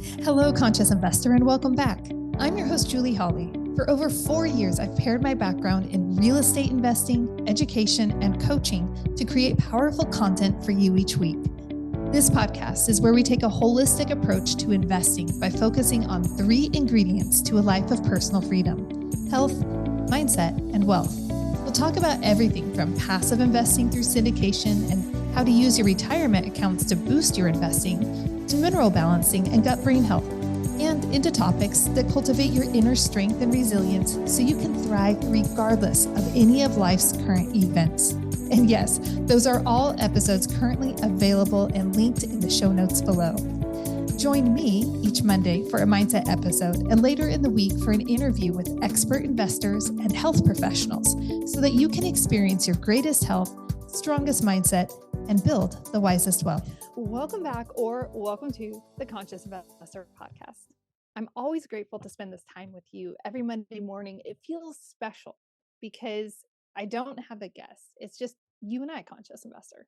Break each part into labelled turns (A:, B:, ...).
A: Hello, conscious investor, and welcome back. I'm your host, Julie Hawley. For over 4 years, I've paired my background in real estate investing, education, and coaching to create powerful content for you each week. This podcast is where we take a holistic approach to investing by focusing on 3 ingredients to a life of personal freedom: health, mindset, and wealth. We'll talk about everything from passive investing through syndication and how to use your retirement accounts to boost your investing, to mineral balancing and gut-brain health, and into topics that cultivate your inner strength and resilience so you can thrive regardless of any of life's current events. And yes, those are all episodes currently available and linked in the show notes below. Join me each Monday for a mindset episode and later in the week for an interview with expert investors and health professionals so that you can experience your greatest health, strongest mindset, and build the wisest wealth. Welcome back, or welcome to the Conscious Investor Podcast. I'm always grateful to spend this time with you every Monday morning. It feels special because I don't have a guest. It's just you and I, Conscious Investor.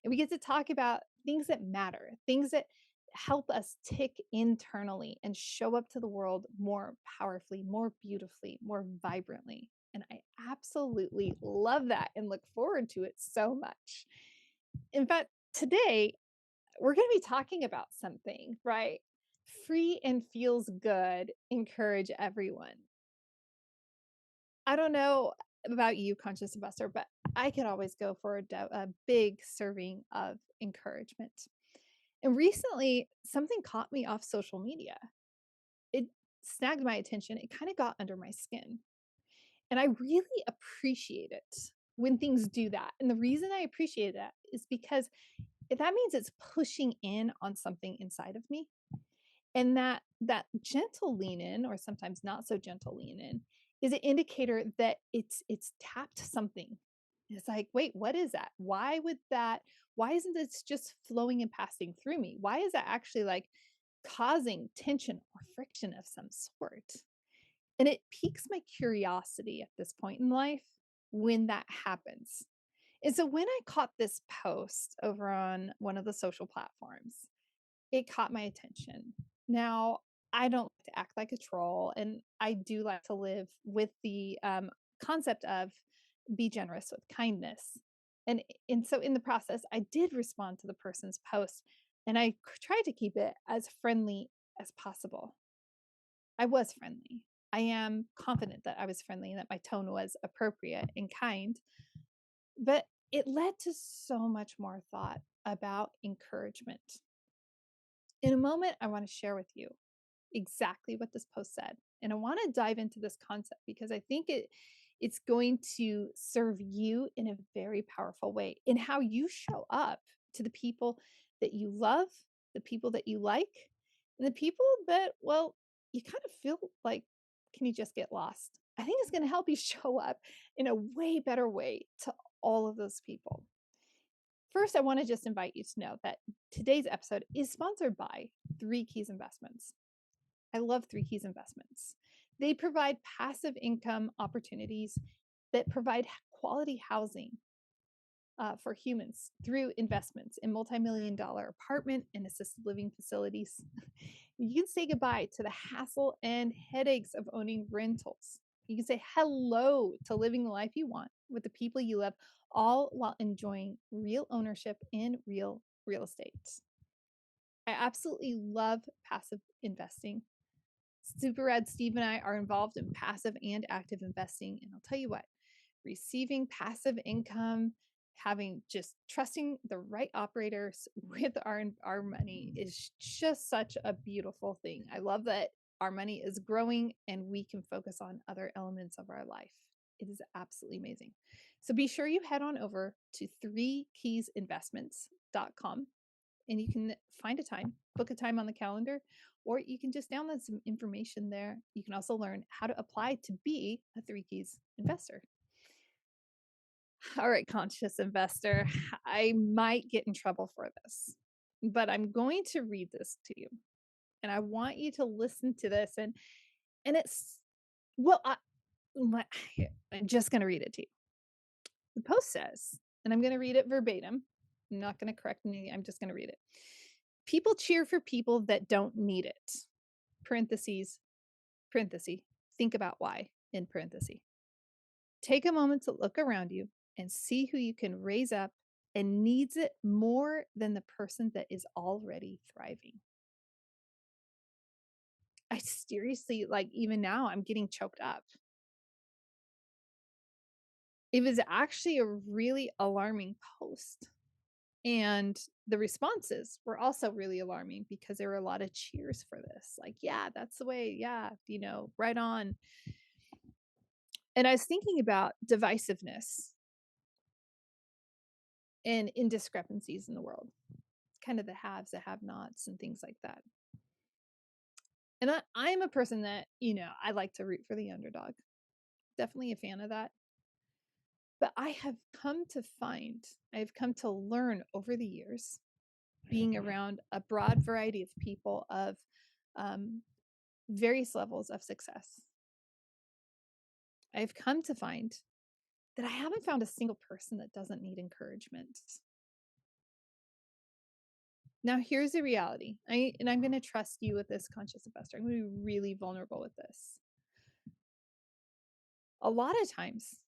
A: And we get to talk about things that matter, things that help us tick internally and show up to the world more powerfully, more beautifully, more vibrantly. And I absolutely love that and look forward to it so much. In fact, today we're going to be talking about something, right? Free and feels good, encourage everyone. I don't know about you, Conscious Investor, but I could always go for a big serving of encouragement. And recently, something caught me off social media. It snagged my attention. It kind of got under my skin. And I really appreciate it when things do that. And the reason I appreciate that is because that means it's pushing in on something inside of me. And that gentle lean in, or sometimes not so gentle lean in, is an indicator that it's tapped something. It's like, wait, what is that? Why isn't this just flowing and passing through me? Why is that actually like causing tension or friction of some sort? And it piques my curiosity at this point in life when that happens. And so when I caught this post over on one of the social platforms, it caught my attention. Now, I don't like to act like a troll, and I do like to live with the concept of be generous with kindness. And so in the process, I did respond to the person's post, and I tried to keep it as friendly as possible. I was friendly. I am confident that I was friendly and that my tone was appropriate and kind, but it led to so much more thought about encouragement. In a moment, I want to share with you exactly what this post said. And I want to dive into this concept because I think it's going to serve you in a very powerful way in how you show up to the people that you love, the people that you like, and the people that, well, you kind of feel like, can you just get lost? I think it's going to help you show up in a way better way to all of those people. First, I want to just invite you to know that today's episode is sponsored by 3 Keys Investments. I love 3 Keys Investments. They provide passive income opportunities that provide quality housing for humans through investments in multi-million-dollar apartment and assisted living facilities. You can say goodbye to the hassle and headaches of owning rentals. You can say hello to living the life you want with the people you love, all while enjoying real ownership in real estate. I absolutely love passive investing. Super Rad Steve and I are involved in passive and active investing. And I'll tell you what, receiving passive income, trusting the right operators with our money is just such a beautiful thing. I love that our money is growing and we can focus on other elements of our life. It is absolutely amazing. So be sure you head on over to 3keysinvestments.com and you can find a time, book a time on the calendar, or you can just download some information there. You can also learn how to apply to be a 3 Keys investor. All right, Conscious Investor, I might get in trouble for this, but I'm going to read this to you. And I want you to listen to this. And it's, well, I'm just going to read it to you. The post says, and I'm going to read it verbatim. I'm not going to correct anything. I'm just going to read it. People cheer for people that don't need it. Parentheses, parenthesis. Think about why in parentheses. Take a moment to look around you and see who you can raise up and needs it more than the person that is already thriving. I seriously, like, even now, I'm getting choked up. It was actually a really alarming post. And the responses were also really alarming because there were a lot of cheers for this. Like, yeah, that's the way. Yeah, right on. And I was thinking about divisiveness and indiscrepancies in the world, kind of the haves, the have nots, and things like that. And I'm a person that, I like to root for the underdog. Definitely a fan of that. But I have come to learn over the years, being around a broad variety of people of various levels of success. I've come to find that I haven't found a single person that doesn't need encouragement. Now, here's the reality. I'm going to trust you with this, conscious investor. I'm going to be really vulnerable with this. A lot of times,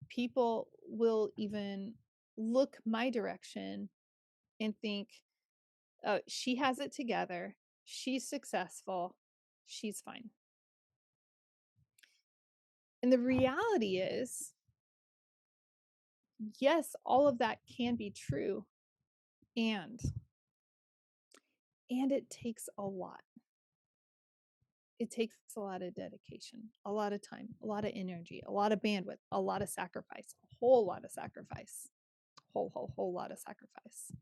A: people will even look my direction and think, oh, she has it together. She's successful. She's fine. And the reality is, yes, all of that can be true. And it takes a lot. It takes a lot of dedication, a lot of time, a lot of energy, a lot of bandwidth, a lot of sacrifice, a whole lot of sacrifice, whole lot of sacrifice.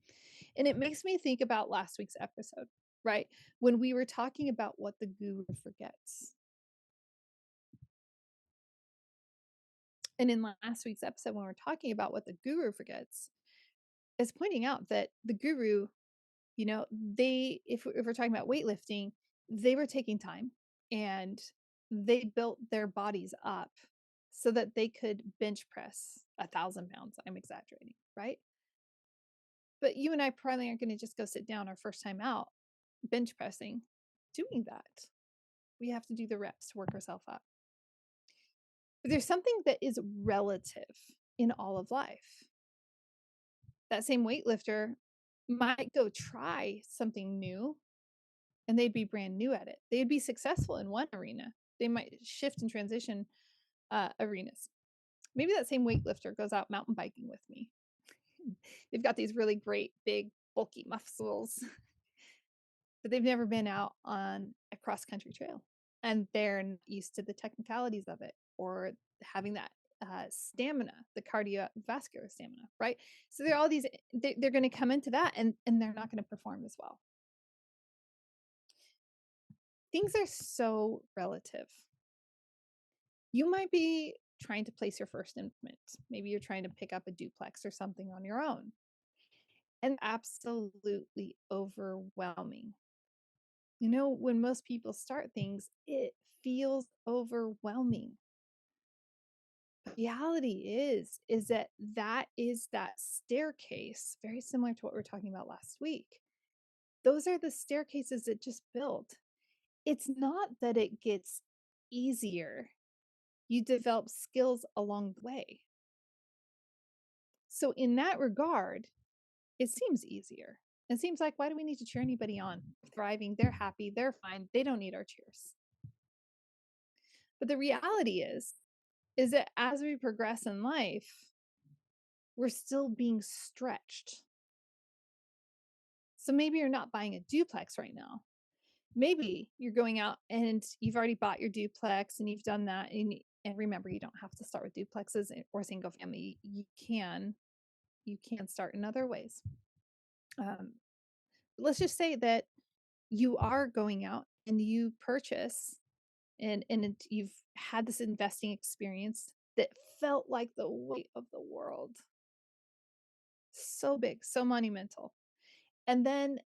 A: And it makes me think about last week's episode, right? When we were talking about what the guru forgets. And in last week's episode, when we're talking about what the guru forgets, is pointing out that the guru, if we're talking about weightlifting, they were taking time and they built their bodies up so that they could bench press 1,000 pounds. I'm exaggerating, right? But you and I probably aren't going to just go sit down our first time out bench pressing doing that. We have to do the reps to work ourselves up. But there's something that is relative in all of life. That same weightlifter might go try something new and they'd be brand new at it. They'd be successful in one arena. They might shift and transition arenas. Maybe that same weightlifter goes out mountain biking with me. They've got these really great, big, bulky muscles, but they've never been out on a cross-country trail. And they're not used to the technicalities of it or having that stamina, the cardiovascular stamina, right? So there are all these, they're going to come into that and they're not going to perform as well. Things are so relative. You might be trying to place your first implement. Maybe you're trying to pick up a duplex or something on your own. And absolutely overwhelming. When most people start things, it feels overwhelming. The reality is that is that staircase, very similar to what we were talking about last week. Those are the staircases that just build. It's not that it gets easier. You develop skills along the way. So in that regard, it seems easier. It seems like, why do we need to cheer anybody on? They're thriving, they're happy, they're fine. They don't need our cheers. But the reality is that as we progress in life, we're still being stretched. So maybe you're not buying a duplex right now. Maybe you're going out and you've already bought your duplex and you've done that. And remember, you don't have to start with duplexes or single family. You can start in other ways. Let's just say that you are going out and you purchase and you've had this investing experience that felt like the weight of the world. So big, so monumental. And then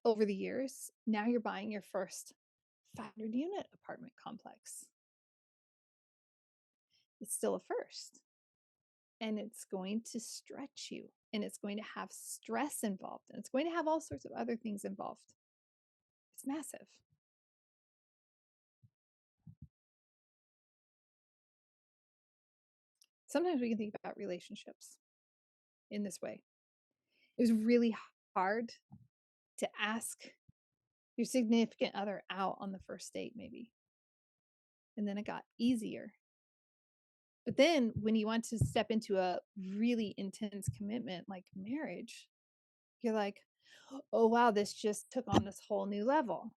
A: over the years, now you're buying your first 500 unit apartment complex. It's still a first. And it's going to stretch you. and it's going to have stress involved, and it's going to have all sorts of other things involved. It's massive. Sometimes we can think about relationships in this way. It was really hard to ask your significant other out on the first date, maybe. And then it got easier. But then when you want to step into a really intense commitment like marriage, you're like, oh, wow, this just took on this whole new level.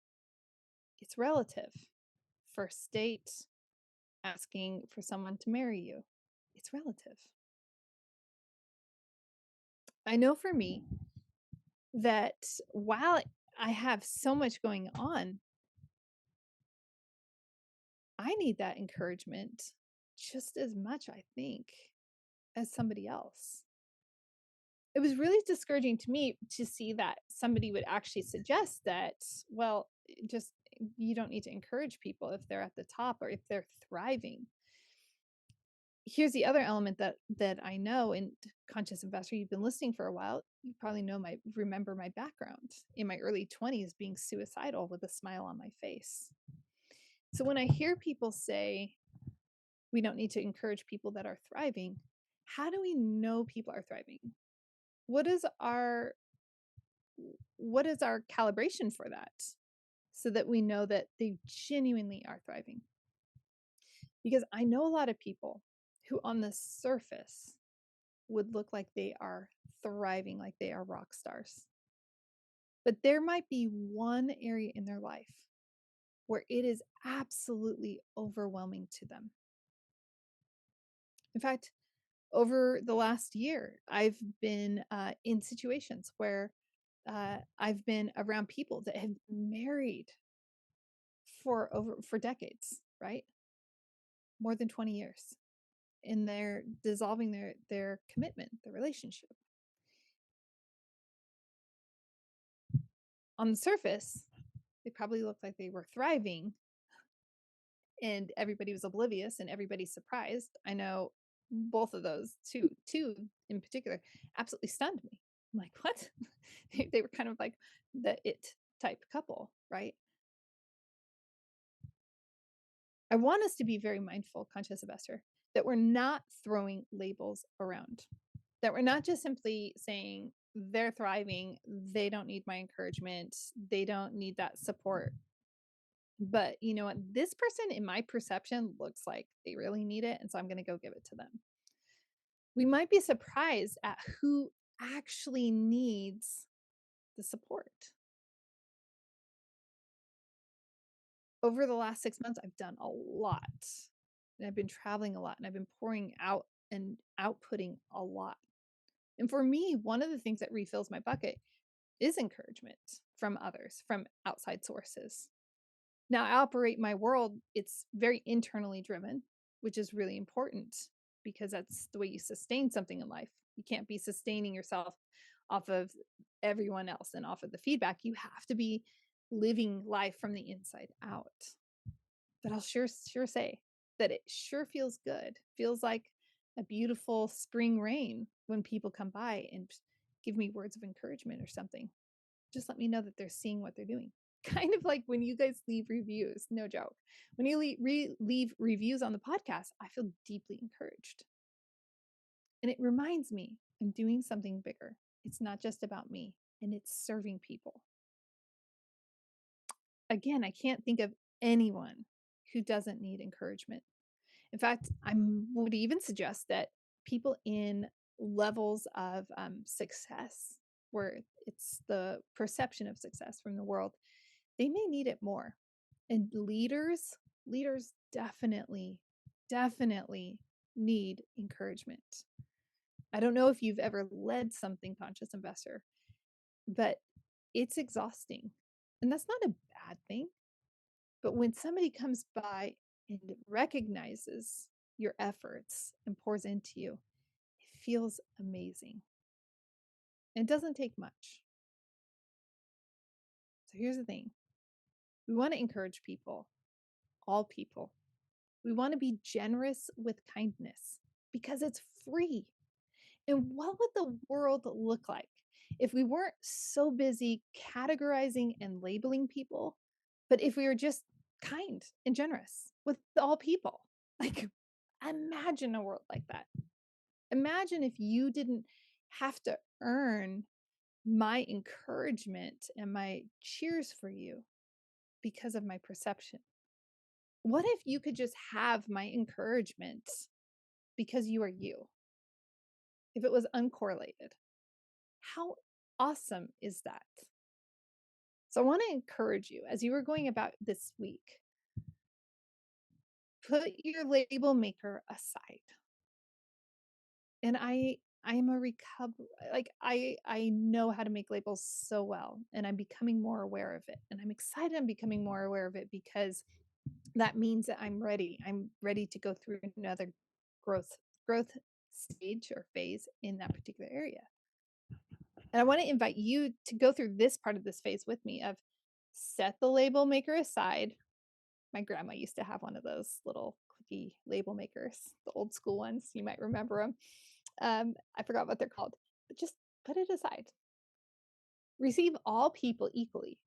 A: It's relative. First date, asking for someone to marry you, it's relative. I know for me that while I have so much going on, I need that encouragement just as much, I think, as somebody else. It was really discouraging to me to see that somebody would actually suggest that, well, just you don't need to encourage people if they're at the top or if they're thriving. Here's the other element that I know, and conscious investor, you've been listening for a while, you probably remember my background in my early 20s being suicidal with a smile on my face. So when I hear people say we don't need to encourage people that are thriving, how do we know people are thriving? What is our calibration for that, so that we know that they genuinely are thriving? Because I know a lot of people who on the surface would look like they are thriving, like they are rock stars. But there might be one area in their life where it is absolutely overwhelming to them. In fact, over the last year, I've been in situations where I've been around people that have married for decades, right? More than 20 years. And they're dissolving their commitment, their relationship. On the surface, they probably looked like they were thriving, and everybody was oblivious and everybody's surprised. I know both of those, two in particular, absolutely stunned me. I'm like, what? They were kind of like the it type couple, right? I want us to be very mindful, conscious investor, that we're not throwing labels around, that we're not just simply saying they're thriving, they don't need my encouragement, they don't need that support. But you know what? This person, in my perception, looks like they really need it. And so I'm going to go give it to them. We might be surprised at who actually needs the support. Over the last 6 months, I've done a lot. And I've been traveling a lot, and I've been pouring out and outputting a lot. And for me, one of the things that refills my bucket is encouragement from others, from outside sources. Now, I operate my world, it's very internally driven, which is really important because that's the way you sustain something in life. You can't be sustaining yourself off of everyone else and off of the feedback. You have to be living life from the inside out. But I'll sure say that it sure feels good. Feels like a beautiful spring rain when people come by and give me words of encouragement or something. Just let me know that they're seeing what they're doing. Kind of like when you guys leave reviews, no joke. When you leave reviews on the podcast, I feel deeply encouraged. And it reminds me I'm doing something bigger. It's not just about me, and it's serving people. Again, I can't think of anyone who doesn't need encouragement. In fact, I would even suggest that people in levels of success, where it's the perception of success from the world, they may need it more. And leaders definitely need encouragement. I don't know if you've ever led something, conscious investor, but it's exhausting. And that's not a bad thing. But when somebody comes by and recognizes your efforts and pours into you, it feels amazing. And it doesn't take much. So here's the thing. We want to encourage people, all people. We want to be generous with kindness because it's free. And what would the world look like if we weren't so busy categorizing and labeling people, but if we were just kind and generous with all people? Like, imagine a world like that. Imagine if you didn't have to earn my encouragement and my cheers for you because of my perception. What if you could just have my encouragement because you are you? If it was uncorrelated, how awesome is that? So I want to encourage you as you are going about this week, put your label maker aside. And I'm a recover like I know how to make labels so well, and I'm becoming more aware of it. And I'm excited I'm becoming more aware of it because that means that I'm ready. I'm ready to go through another growth growth stage or phase in that particular area. And I want to invite you to go through this part of this phase with me of set the label maker aside. My grandma used to have one of those little clicky label makers, the old school ones. You might remember them. I forgot what they're called, but just put it aside. Receive all people equally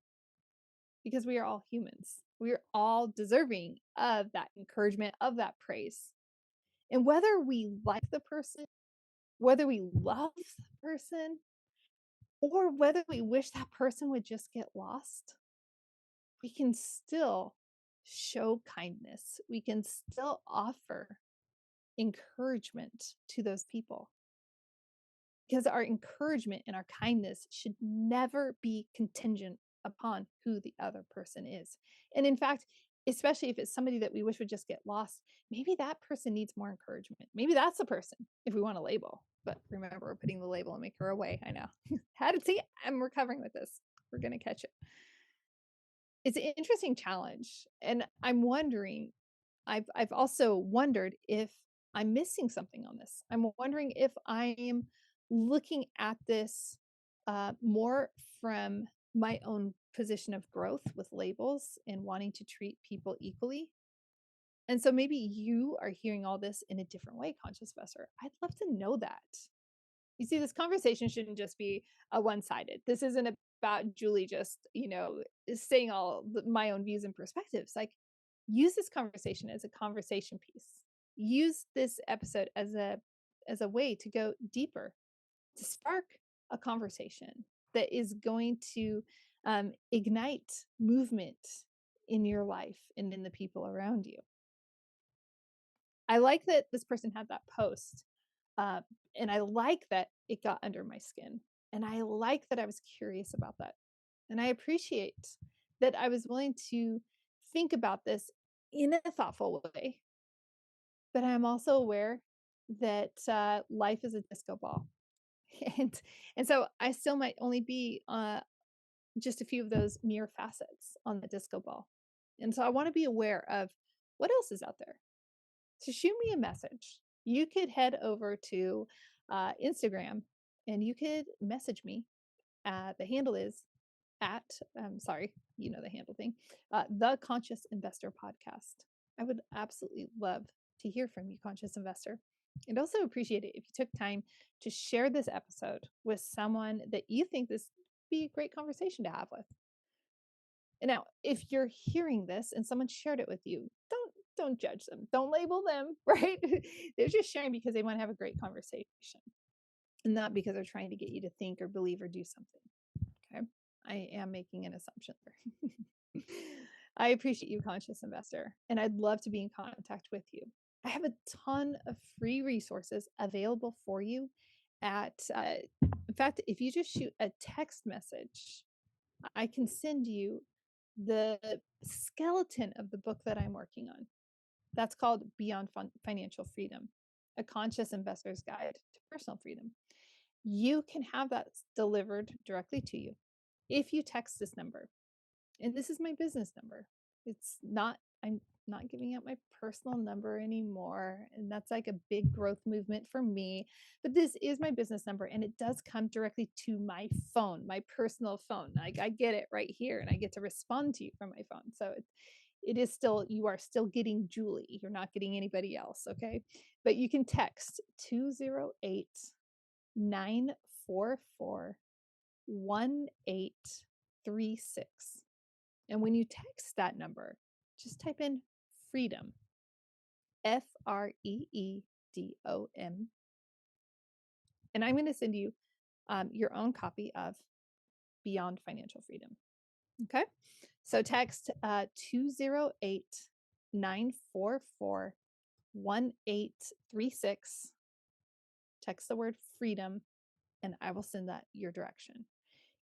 A: because we are all humans. We are all deserving of that encouragement, of that praise. And whether we like the person, whether we love the person, or whether we wish that person would just get lost, we can still show kindness. We can still offer encouragement to those people because our encouragement and our kindness should never be contingent upon who the other person is. And in fact, especially if it's somebody that we wish would just get lost, maybe that person needs more encouragement. Maybe that's the person if we want to label. But remember, we're putting the label and make her away. I know. How to see? I'm recovering with this. We're going to catch it. It's an interesting challenge. And I'm wondering, I've also wondered if I'm missing something on this. I'm wondering if I am looking at this more from my own position of growth with labels and wanting to treat people equally. And so maybe you are hearing all this in a different way, conscious investor. I'd love to know that. You see, this conversation shouldn't just be a one-sided. This isn't about Julie just, saying all my own views and perspectives. Like, use this conversation as a conversation piece. Use this episode as a way to go deeper, to spark a conversation that is going to ignite movement in your life and in the people around you. I like that this person had that post. And I like that it got under my skin. And I like that I was curious about that. And I appreciate that I was willing to think about this in a thoughtful way. But I'm also aware that life is a disco ball. And, and so I still might only be just a few of those mere facets on the disco ball. And so I want to be aware of what else is out there. So shoot me a message. You could head over to Instagram and you could message me. The handle is at, sorry, you know the handle thing, the Conscious Investor Podcast. I would absolutely love to hear from you, Conscious Investor. And also appreciate it if you took time to share this episode with someone that you think this would be a great conversation to have with. And now, if you're hearing this and someone shared it with you, don't judge them. Don't label them, right? They're just sharing because they want to have a great conversation and not because they're trying to get you to think or believe or do something. Okay. I am making an assumption there. I appreciate you, Conscious Investor, and I'd love to be in contact with you. I have a ton of free resources available for you in fact, if you just shoot a text message, I can send you the skeleton of the book that I'm working on. That's called Beyond Financial Freedom, a conscious investor's guide to personal freedom. You can have that delivered directly to you if you text this number. And this is my business number. I'm not giving out my personal number anymore. And that's like a big growth movement for me. But this is my business number. And it does come directly to my phone, my personal phone. Like, I get it right here and I get to respond to you from my phone. So it is still, you are still getting Julie. You're not getting anybody else. Okay. But you can text 208 944 1836. And when you text that number, just type in freedom, FREEDOM. And I'm going to send you your own copy of Beyond Financial Freedom. Okay. So text 208 944 1836. Text the word freedom, and I will send that your direction.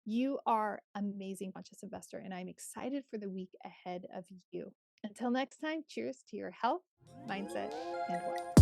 A: You are amazing, conscious investor, and I'm excited for the week ahead of you. Until next time, cheers to your health, mindset, and wealth.